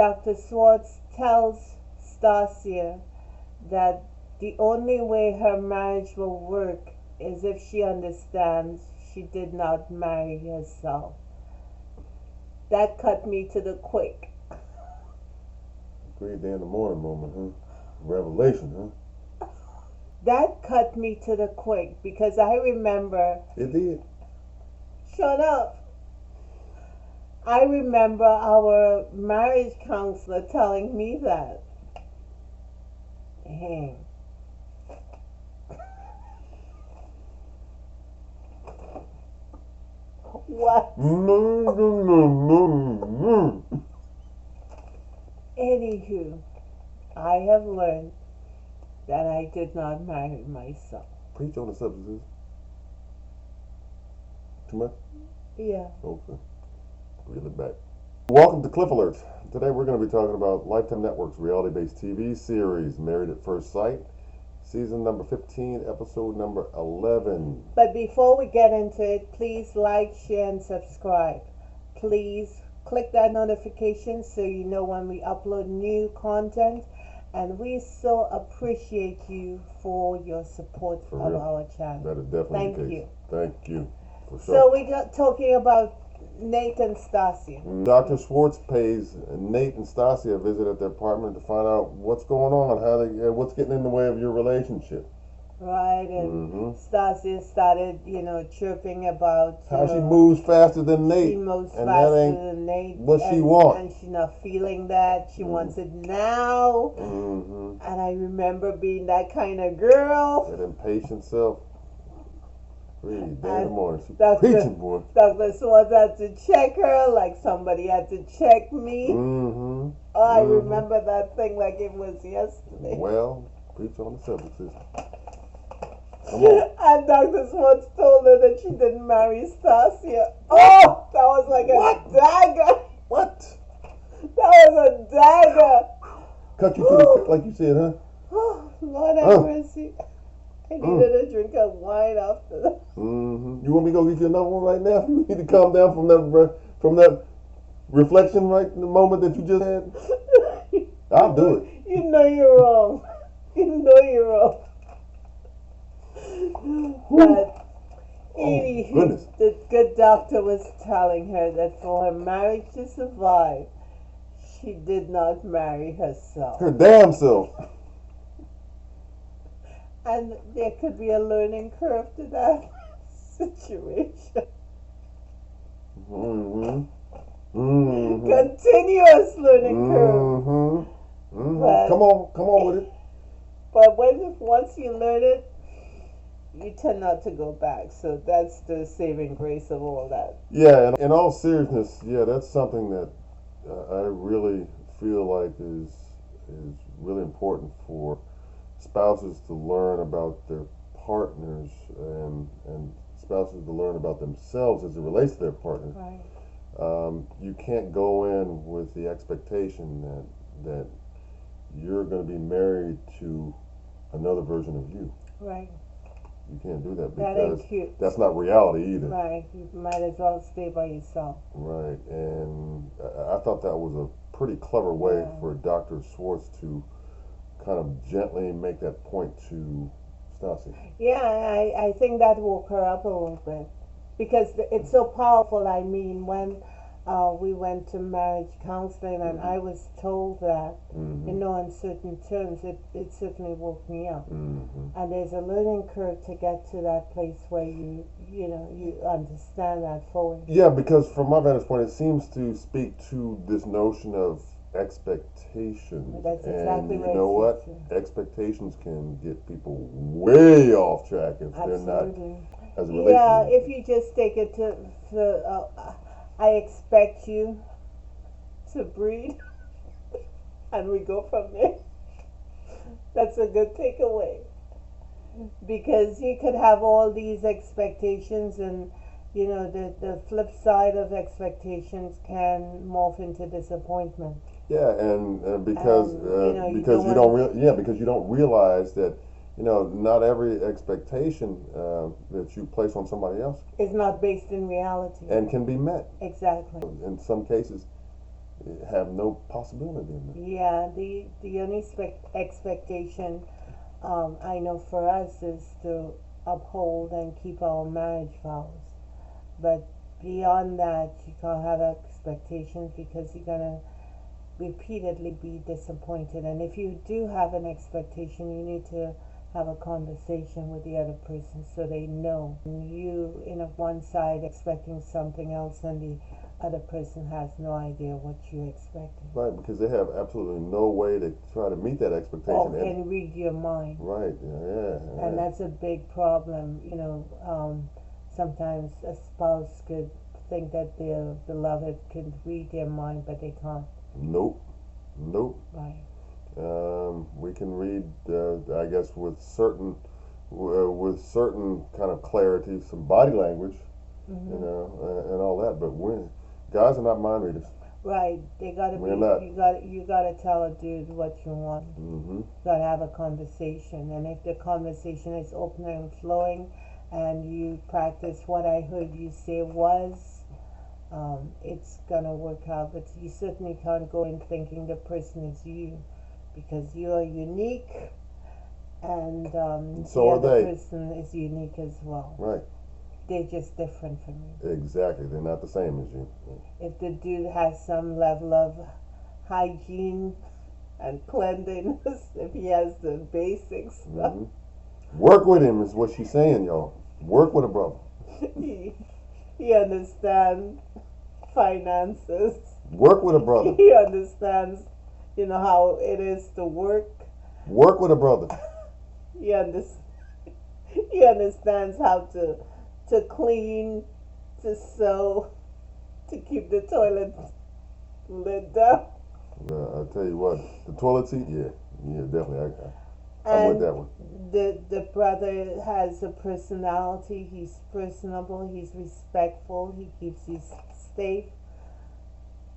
Dr. Swartz tells Stacia that the only way her marriage will work is if she understands she did not marry herself. That cut me to the quick. 3 day in the morning moment, huh? Revelation, huh? That cut me to the quick because I remember. It did. Shut up. I remember our marriage counselor telling me that. Hey. What? Anywho, I have learned that I did not marry myself. Preach on the subject. Too much? Yeah. Okay. Reel it back. Welcome to Cliff Alerts. Today we're going to be talking about Lifetime Network's reality-based TV series, Married at First Sight, season number 15, episode number 11. But before we get into it, please like, share, and subscribe. Please click that notification so you know when we upload new content. And we so appreciate you for your support of our channel. That is definitely the case. Thank you. Thank you. For sure. So we got talking about Nate and Stacia. Dr. Swartz pays Nate and Stacia a visit at their apartment to find out what's going on, what's getting in the way of your relationship. Right, and Stacia started, chirping about how she moves faster than Nate. She moves faster than Nate. What she wants. And she's not feeling that. She wants it now. And I remember being that kind of girl. That impatient self. 3 days in the morning. She's preaching, boy. Dr. Swartz had to check her like somebody had to check me. I remember that thing like it was yesterday. Well, preach on the subject, sister. Come on. And Dr. Swartz told her that she didn't marry Stacia. Oh, that was like a dagger. What? That was a dagger. Cut you to the quick, like you said, huh? Oh, Lord have mercy. I needed a drink of wine after that. You want me to go get you another one right now? You need to calm down from that reflection right in the moment that you just had. I'll do it. You know you're wrong. You know you're wrong. But anywho, the good doctor was telling her that for her marriage to survive, she did not marry herself. Her damn self. And there could be a learning curve to that situation. Continuous learning curve. Come on with it. But once you learn it, you tend not to go back. So that's the saving grace of all that. Yeah, and in all seriousness, that's something that I really feel like is really important for spouses to learn about their partners and spouses to learn about themselves as it relates to their partner. Right. You can't go in with the expectation that you're going to be married to another version of you. Right. You can't do that that because ain't cute. That's not reality either. Right. You might as well stay by yourself. Right. And I thought that was a pretty clever way for Dr. Swartz to kind of gently make that point to Stacia. Yeah, I think that woke her up a little bit because it's so powerful. I mean, when we went to marriage counseling and I was told that, in certain terms, it certainly woke me up. And there's a learning curve to get to that place where you understand that fully. Yeah, because from my vantage point, it seems to speak to this notion of expectations. That's exactly and right. You know what? Expectations can get people way off track if they're not as a relationship. Yeah, if you just take it to I expect you to breed, and we go from there. That's a good takeaway. Because you could have all these expectations and the flip side of expectations can morph into disappointment. Yeah, and because you don't realize that not every expectation that you place on somebody else is not based in reality and can be met. Exactly. In some cases, have no possibility in that. Yeah, the only expectation I know for us is to uphold and keep our marriage vows. But beyond that, you can't have expectations because you're gonna repeatedly be disappointed. And if you do have an expectation, you need to have a conversation with the other person so they know. You, in one side, expecting something else, and the other person has no idea what you're expecting. Right, because they have absolutely no way to try to meet that expectation. Or can read your mind. Right, yeah. And that's a big problem. Sometimes a spouse could think that their beloved can read their mind, but they can't. Nope. Right. We can read, I guess, with certain kind of clarity, some body language, Mm-hmm. and all that. But guys are not mind readers. Right. They gotta We're be. not. You gotta tell a dude what you want. Mm-hmm. You gotta have a conversation, and if the conversation is open and flowing, and you practice what I heard you say was, it's gonna work out. But you certainly can't go in thinking the person is you, because you are unique, and so the are other they. person is unique as well. Right. They're just different from you. Exactly. They're not the same as you. If the dude has some level of hygiene and cleanliness, if he has the basics stuff, Work with him is what she's saying, y'all. Work with a brother. he understands finances. Work with a brother. He understands, how it is to work. Work with a brother. He understands how to clean, to sew, to keep the toilet lid down. I'll tell you what, the toilet seat, yeah, definitely. I'm with that one. The brother has a personality. He's personable. He's respectful. He keeps you safe.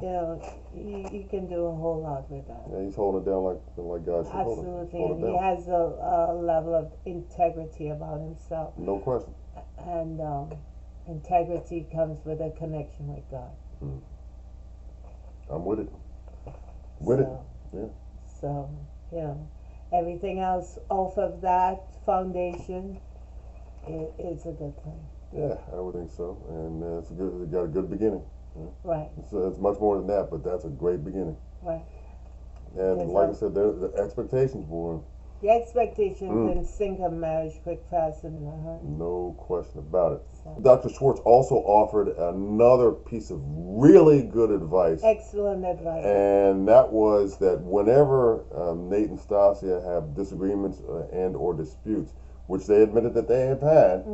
You can do a whole lot with that. Yeah, he's holding it down like God should Absolutely, hold it and down. he has a level of integrity about himself. No question. And integrity comes with a connection with God. I'm with it. Yeah. So, everything else off of that foundation is a good thing. Yeah, I would think so. And it got a good beginning. Right. It's much more than that, but that's a great beginning. Right. And like I said, the expectations were. The expectation can sink a marriage quick, fast, and in a hurry. No question about it. So. Dr. Schwartz also offered another piece of really good advice. Excellent advice. And that was that whenever Nate and Stacia have disagreements and or disputes, which they admitted that they have had,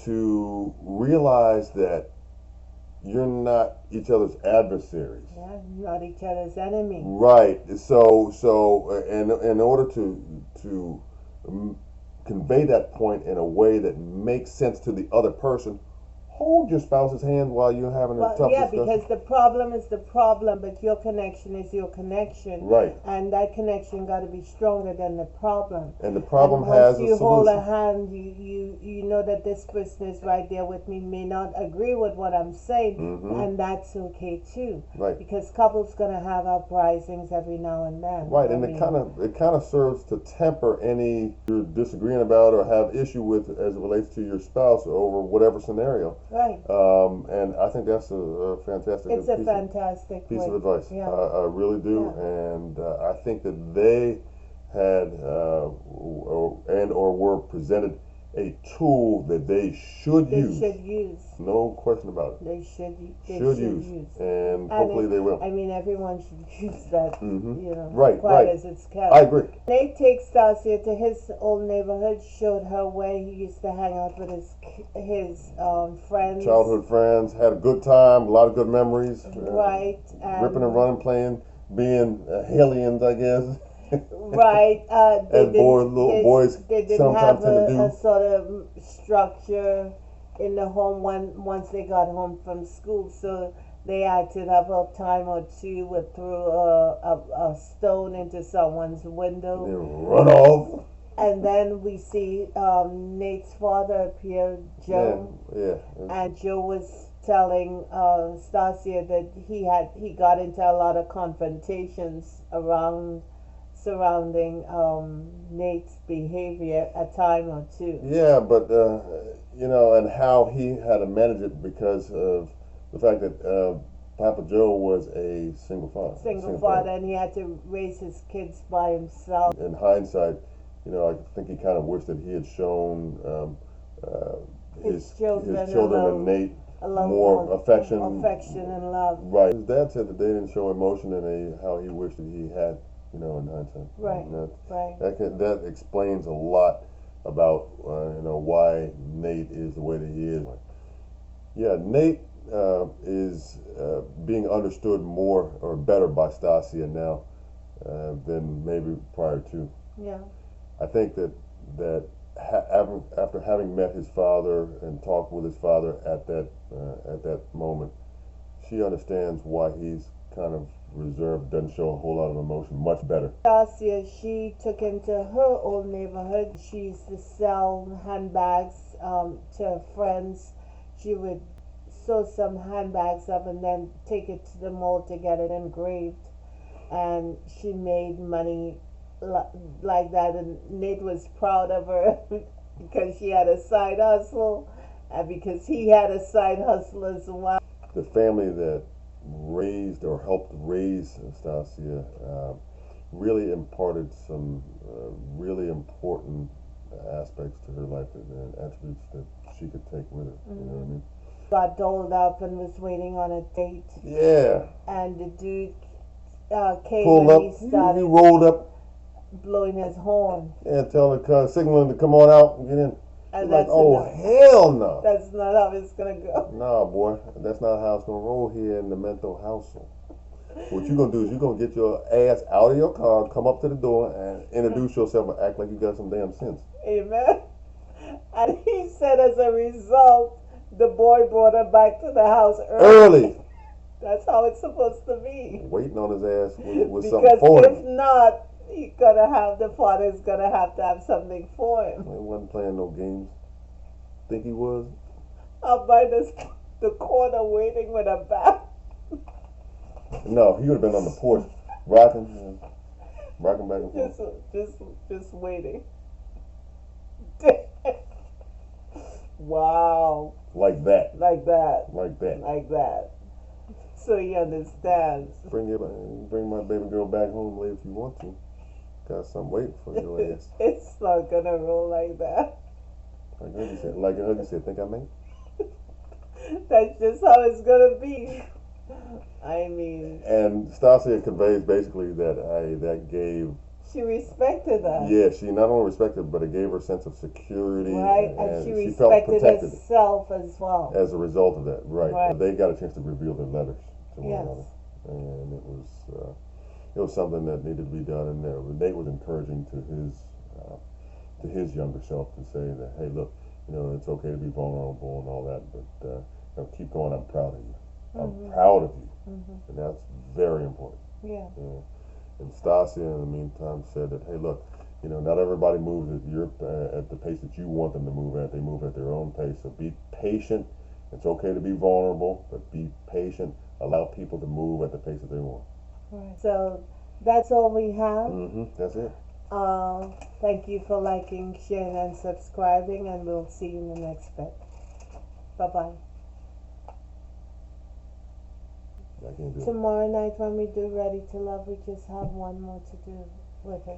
to realize that you're not each other's adversaries. Yeah, not each other's enemy. Right. So in order to convey that point in a way that makes sense to the other person, hold your spouse's hand while you're having a tough discussion. Because the problem is the problem, but your connection is your connection. Right. And that connection got to be stronger than the problem. And the problem and has a once you solution. hold a hand, you know that this person is right there with me, may not agree with what I'm saying, and that's okay too. Right. Because couples gonna have uprisings every now and then. Right, and it kind of serves to temper any you're disagreeing about or have issue with as it relates to your spouse over whatever scenario. Right. And I think that's a fantastic. It's a fantastic piece of advice. Yeah. I really do, and I think that they had or were presented a tool that they should use. They should use. No question about it. They should use. And hopefully they will. I mean, everyone should use that. Right, quiet as it's kept. I agree. Nate takes Stacia to his old neighborhood, showed her where he used to hang out with his friends. Childhood friends, had a good time, a lot of good memories. Right. Ripping and running, playing, being aliens, I guess. Right. As little boys they didn't sometimes have tend to do. a sort of structure in the home once they got home from school, so they acted up a time or two, would throw a stone into someone's window. They run off. And then we see Nate's father appear, Joe. Yeah. And Joe was telling Stacia that he got into a lot of confrontations surrounding Nate's behavior a time or two. Yeah, but and how he had to manage it because of the fact that Papa Joe was a single father. Single father, and he had to raise his kids by himself. In hindsight, I think he kind of wished that he had shown his children and Nate more affection and love. Right. His dad said that they didn't show emotion and how he wished that he had, in hindsight. Right. That explains a lot about why Nate is the way that he is. Yeah, Nate is being understood more or better by Stacia now than maybe prior to. Yeah. I think that after having met his father and talked with his father at that moment, she understands why he's kind of reserved, doesn't show a whole lot of emotion, much better. Stacia, she took him to her old neighborhood. She used to sell handbags to friends. She would sew some handbags up and then take it to the mall to get it engraved. And she made money like that, and Nate was proud of her because she had a side hustle and because he had a side hustle as well. The family that raised or helped raise Stacia really imparted some really important aspects to her life and attributes that she could take with her. You know what I mean? Got dolled up and was waiting on a date. Yeah. And the dude came pulled and up. he started He rolled up. Blowing his horn. Yeah, telling the signaling to come on out and get in. And like, oh hell no. That's not how it's gonna go. Nah, boy, that's not how it's gonna roll here in the mental household. What you gonna do is you gonna get your ass out of your car, come up to the door, and introduce yourself and act like you got some damn sense. Amen. And he said, as a result, the boy brought her back to the house early. That's how it's supposed to be. Waiting on his ass with something for him. Because if not, the father's gonna have to have something for him. He wasn't playing no games. Think he was? Out by the corner waiting with a bat. No, he would have been on the porch, rocking back and forth. Just waiting. Wow. Like that. Like that. Like that. Like that. So he understands. Bring my baby girl back home later if you want to. Got something waiting for your ass. It's not gonna roll like that. Like Huggy said, think I may? That's just how it's gonna be. I mean. And Stacia conveys basically that gave. She respected that. Yeah, she not only respected, but it gave her a sense of security. Right, and she respected herself as well. As a result of that, right. They got a chance to reveal their letters to one another, and it was something that needed to be done. And Nate was encouraging to his younger self to say that, hey, look, it's okay to be vulnerable and all that, but keep going. I'm proud of you. I'm proud of you, and that's very important. Yeah. And Stacia, in the meantime, said that, hey, look, not everybody moves at the pace that you want them to move at. They move at their own pace. So be patient. It's okay to be vulnerable, but be patient. Allow people to move at the pace that they want. Right. So that's all we have. That's it. Thank you for liking, sharing, and subscribing, and we'll see you in the next bit. Bye-bye. Tomorrow night when we do Ready to Love, we just have one more to do with it.